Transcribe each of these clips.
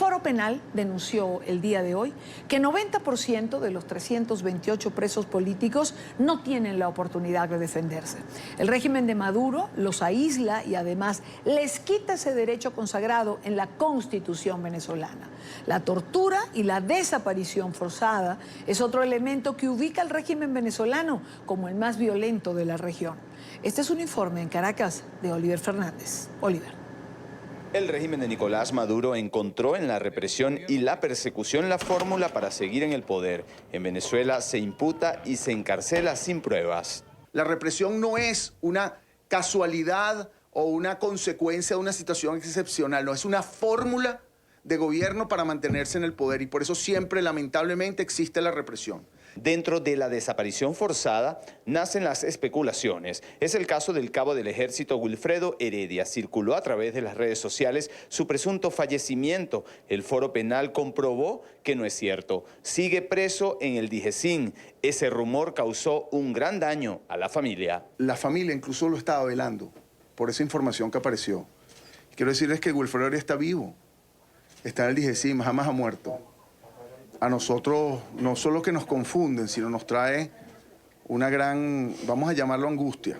Foro Penal denunció el día de hoy que 90% de los 328 presos políticos no tienen la oportunidad de defenderse. El régimen de Maduro los aísla y además les quita ese derecho consagrado en la Constitución venezolana. La tortura y la desaparición forzada es otro elemento que ubica al régimen venezolano como el más violento de la región. Este es un informe en Caracas de Oliver Fernández. Oliver. El régimen de Nicolás Maduro encontró en la represión y la persecución la fórmula para seguir en el poder. En Venezuela se imputa y se encarcela sin pruebas. La represión no es una casualidad o una consecuencia de una situación excepcional, no, es una fórmula de gobierno para mantenerse en el poder y por eso siempre, lamentablemente, existe la represión. Dentro de la desaparición forzada nacen las especulaciones. Es el caso del cabo del ejército Wilfredo Heredia. Circuló a través de las redes sociales su presunto fallecimiento. El Foro Penal comprobó que no es cierto. Sigue preso en el Dijecín. Ese rumor causó un gran daño a la familia. La familia incluso lo estaba velando por esa información que apareció. Quiero decirles que Wilfredo Heredia está vivo. Está en el Dijecín, jamás ha muerto. A nosotros no solo que nos confunden, sino nos trae una gran, vamos a llamarlo angustia.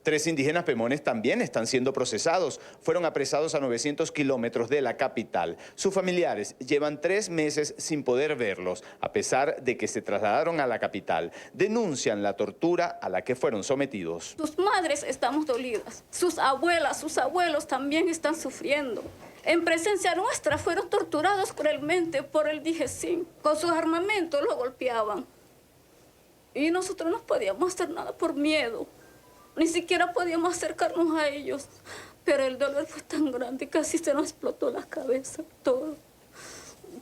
3 indígenas pemones también están siendo procesados. Fueron apresados a 900 kilómetros de la capital. Sus familiares llevan 3 meses sin poder verlos, a pesar de que se trasladaron a la capital. Denuncian la tortura a la que fueron sometidos. Sus madres estamos dolidas. Sus abuelas, sus abuelos también están sufriendo. En presencia nuestra fueron torturados cruelmente por el Dijecín. Con sus armamentos los golpeaban. Y nosotros no podíamos hacer nada por miedo. Ni siquiera podíamos acercarnos a ellos. Pero el dolor fue tan grande que casi se nos explotó la cabeza, todo.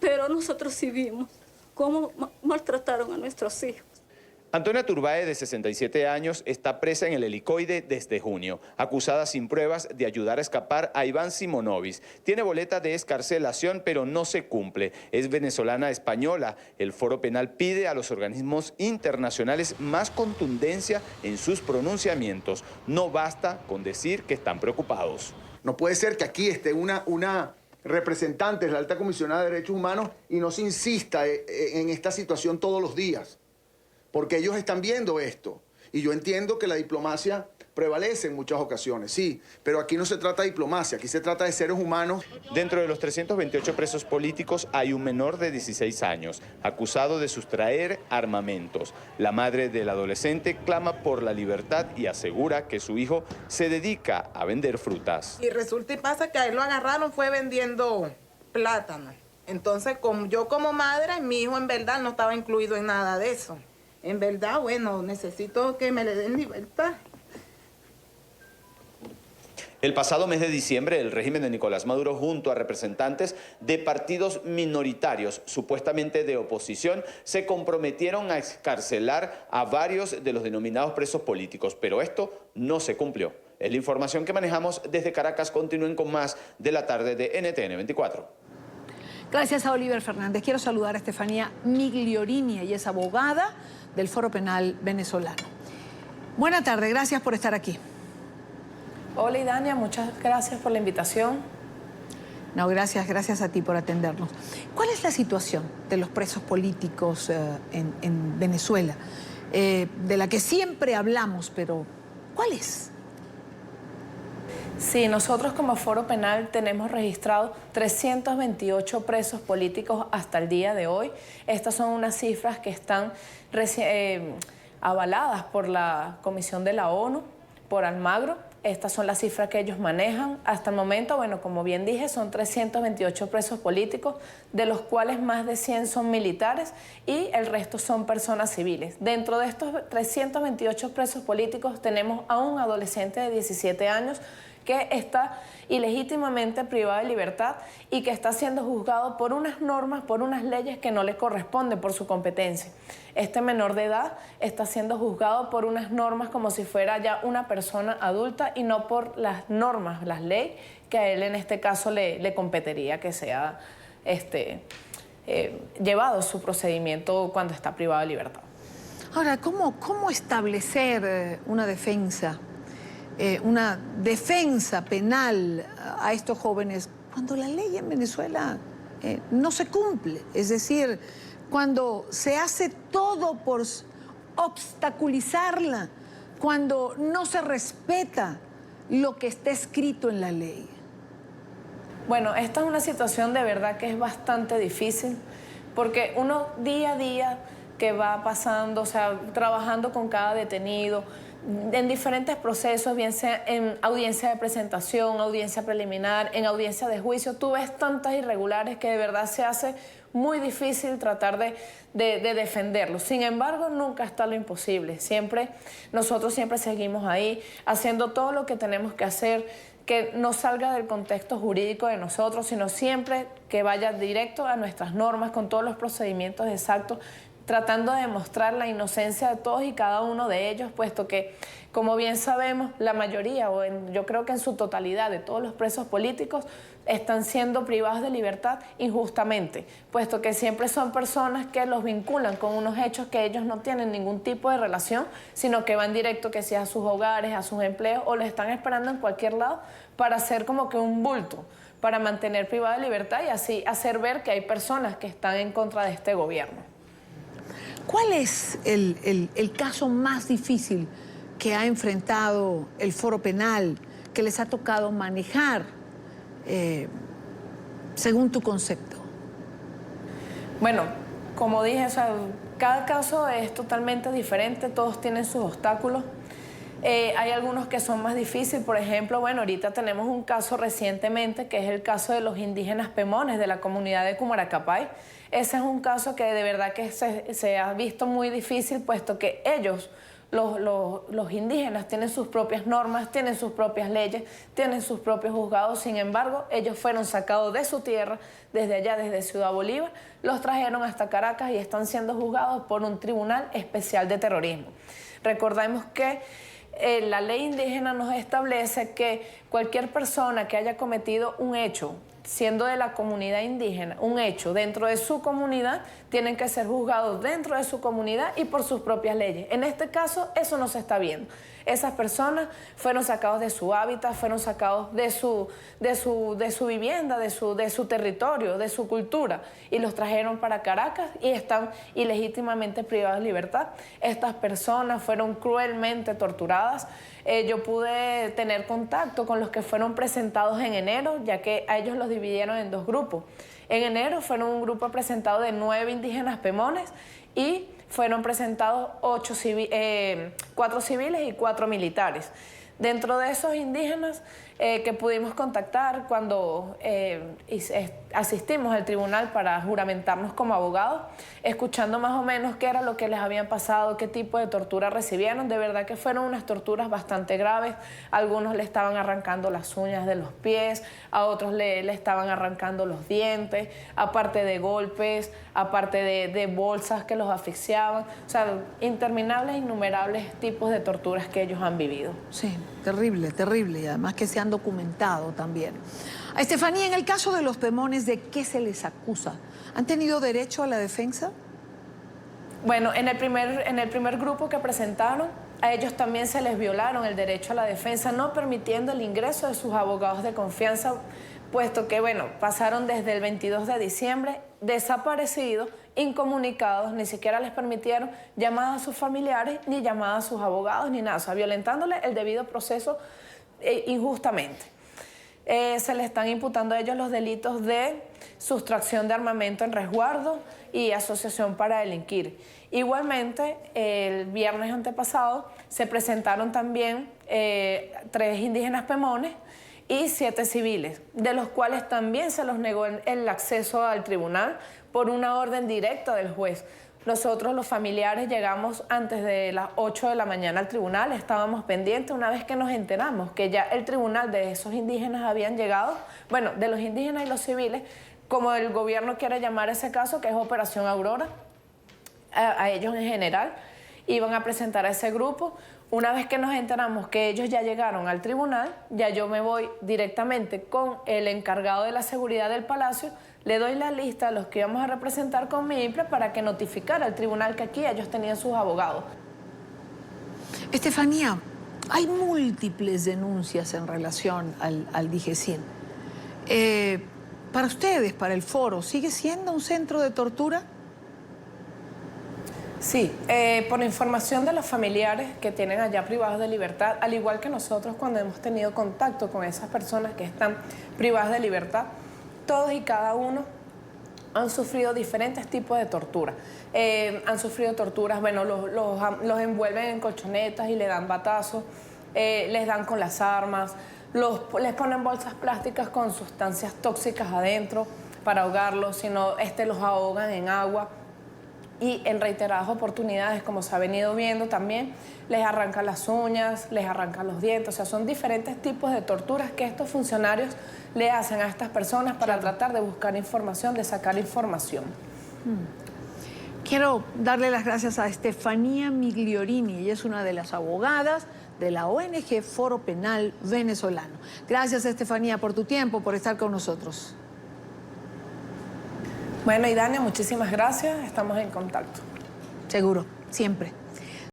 Pero nosotros sí vimos cómo maltrataron a nuestros hijos. Antonia Turbay, de 67 años, está presa en el helicoide desde junio, acusada sin pruebas de ayudar a escapar a Iván Simonovic. Tiene boleta de excarcelación, pero no se cumple. Es venezolana española. El Foro Penal pide a los organismos internacionales más contundencia en sus pronunciamientos. No basta con decir que están preocupados. No puede ser que aquí esté una representante de la Alta Comisionada de Derechos Humanos y no se insista en esta situación todos los días. Porque ellos están viendo esto. Y yo entiendo que la diplomacia prevalece en muchas ocasiones, sí, pero aquí no se trata de diplomacia, aquí se trata de seres humanos. Dentro de los 328 presos políticos hay un menor de 16 años, acusado de sustraer armamentos. La madre del adolescente clama por la libertad y asegura que su hijo se dedica a vender frutas. Y resulta y pasa que a él lo agarraron fue vendiendo plátano. Entonces, yo como madre, mi hijo en verdad no estaba incluido en nada de eso. En verdad, bueno, necesito que me le den libertad. El pasado mes de diciembre, el régimen de Nicolás Maduro, junto a representantes de partidos minoritarios, supuestamente de oposición, se comprometieron a excarcelar a varios de los denominados presos políticos, pero esto no se cumplió. Es la información que manejamos desde Caracas. Continúen con más de la tarde de NTN 24. Gracias a Oliver Fernández. Quiero saludar a Estefanía Migliorini, ella es abogada del Foro Penal venezolano. Buenas tardes, gracias por estar aquí. Hola, Idania, muchas gracias por la invitación. No, gracias a ti por atendernos. ¿Cuál es la situación de los presos políticos en Venezuela? De la que siempre hablamos, pero ¿cuál es? Sí, nosotros como Foro Penal tenemos registrado 328 presos políticos hasta el día de hoy. Estas son unas cifras que están avaladas por la Comisión de la ONU, por Almagro. Estas son las cifras que ellos manejan. Hasta el momento, bueno, como bien dije, son 328 presos políticos, de los cuales más de 100 son militares y el resto son personas civiles. Dentro de estos 328 presos políticos tenemos a un adolescente de 17 años que está ilegítimamente privado de libertad y que está siendo juzgado por unas normas, por unas leyes que no le corresponden por su competencia. Este menor de edad está siendo juzgado por unas normas como si fuera ya una persona adulta y no por las normas, las leyes que a él en este caso le competiría que sea llevado su procedimiento cuando está privado de libertad. Ahora, ¿cómo establecer una defensa penal a estos jóvenes cuando la ley en Venezuela no se cumple. Es decir, cuando se hace todo por obstaculizarla, cuando no se respeta lo que está escrito en la ley. Bueno, esta es una situación de verdad que es bastante difícil, porque uno día a día que va pasando, o sea, trabajando con cada detenido, en diferentes procesos, bien sea en audiencia de presentación, audiencia preliminar, en audiencia de juicio, tú ves tantas irregulares que de verdad se hace muy difícil tratar de defenderlo. Sin embargo, nunca está lo imposible. Nosotros siempre seguimos ahí, haciendo todo lo que tenemos que hacer, que no salga del contexto jurídico de nosotros, sino siempre que vaya directo a nuestras normas, con todos los procedimientos exactos, tratando de demostrar la inocencia de todos y cada uno de ellos, puesto que, como bien sabemos, la mayoría, yo creo que en su totalidad de todos los presos políticos, están siendo privados de libertad injustamente, puesto que siempre son personas que los vinculan con unos hechos que ellos no tienen ningún tipo de relación, sino que van directo que sea a sus hogares, a sus empleos, o los están esperando en cualquier lado para hacer como que un bulto, para mantener privado de libertad y así hacer ver que hay personas que están en contra de este gobierno. ¿Cuál es el caso más difícil que ha enfrentado el Foro Penal, que les ha tocado manejar, según tu concepto? Bueno, como dije, o sea, cada caso es totalmente diferente, todos tienen sus obstáculos. Hay algunos que son más difíciles, por ejemplo, bueno, ahorita tenemos un caso recientemente que es el caso de los indígenas Pemones de la comunidad de Cumaracapay. Ese es un caso que de verdad que se ha visto muy difícil, puesto que ellos, los indígenas, tienen sus propias normas, tienen sus propias leyes, tienen sus propios juzgados. Sin embargo, ellos fueron sacados de su tierra, desde allá, desde Ciudad Bolívar, los trajeron hasta Caracas y están siendo juzgados por un tribunal especial de terrorismo. Recordemos que la ley indígena nos establece que cualquier persona que haya cometido un hecho, siendo de la comunidad indígena, un hecho dentro de su comunidad, tienen que ser juzgados dentro de su comunidad y por sus propias leyes. En este caso, eso no se está viendo. Esas personas fueron sacados de su hábitat, fueron sacados de su vivienda, de su territorio, de su cultura, y los trajeron para Caracas y están ilegítimamente privados de libertad. Estas personas fueron cruelmente torturadas. Yo pude tener contacto con los que fueron presentados en enero, ya que a ellos los dividieron en dos grupos. En enero fueron un grupo presentado de 9 indígenas Pemones y fueron presentados 4 civiles y 4 militares. Dentro de esos indígenas que pudimos contactar cuando asistimos al tribunal para juramentarnos como abogados, escuchando más o menos qué era lo que les habían pasado, qué tipo de tortura recibieron. De verdad que fueron unas torturas bastante graves. A algunos le estaban arrancando las uñas de los pies, a otros le estaban arrancando los dientes, aparte de golpes, aparte de bolsas que los asfixiaban. O sea, interminables, innumerables tipos de torturas que ellos han vivido. Sí, terrible, terrible, y además que se han documentado también. Estefanía, en el caso de los Pemones, ¿de qué se les acusa? ¿Han tenido derecho a la defensa? Bueno, en el primer grupo que presentaron, a ellos también se les violaron el derecho a la defensa, no permitiendo el ingreso de sus abogados de confianza, puesto que, bueno, pasaron desde el 22 de diciembre desaparecidos, incomunicados, ni siquiera les permitieron llamadas a sus familiares, ni llamadas a sus abogados, ni nada, o sea, violentándole el debido proceso injustamente. Se le están imputando a ellos los delitos de sustracción de armamento en resguardo y asociación para delinquir. Igualmente, el viernes antepasado se presentaron también 3 indígenas Pemones y 7 civiles, de los cuales también se los negó el acceso al tribunal por una orden directa del juez. Nosotros, los familiares, llegamos antes de las 8 de la mañana al tribunal, estábamos pendientes una vez que nos enteramos que ya el tribunal de esos indígenas habían llegado, bueno, de los indígenas y los civiles, como el gobierno quiere llamar ese caso, que es Operación Aurora, a ellos en general, iban a presentar a ese grupo. Una vez que nos enteramos que ellos ya llegaron al tribunal, ya yo me voy directamente con el encargado de la seguridad del Palacio, le doy la lista de los que íbamos a representar con mi IPRE para que notificara al tribunal que aquí ellos tenían sus abogados. Estefanía, hay múltiples denuncias en relación al DIGESIN. Para ustedes, para el foro, ¿sigue siendo un centro de tortura? Sí, por información de los familiares que tienen allá privados de libertad, al igual que nosotros cuando hemos tenido contacto con esas personas que están privadas de libertad, todos y cada uno han sufrido diferentes tipos de tortura. Han sufrido torturas, bueno, los envuelven en colchonetas y le dan batazos, les dan con las armas, les ponen bolsas plásticas con sustancias tóxicas adentro para ahogarlos, sino los ahogan en agua. Y en reiteradas oportunidades, como se ha venido viendo también, les arrancan las uñas, les arrancan los dientes. O sea, son diferentes tipos de torturas que estos funcionarios le hacen a estas personas para tratar de buscar información, de sacar información. Quiero darle las gracias a Estefanía Migliorini. Ella es una de las abogadas de la ONG Foro Penal Venezolano. Gracias, Estefanía, por tu tiempo, por estar con nosotros. Bueno, Idania, muchísimas gracias. Estamos en contacto. Seguro, siempre.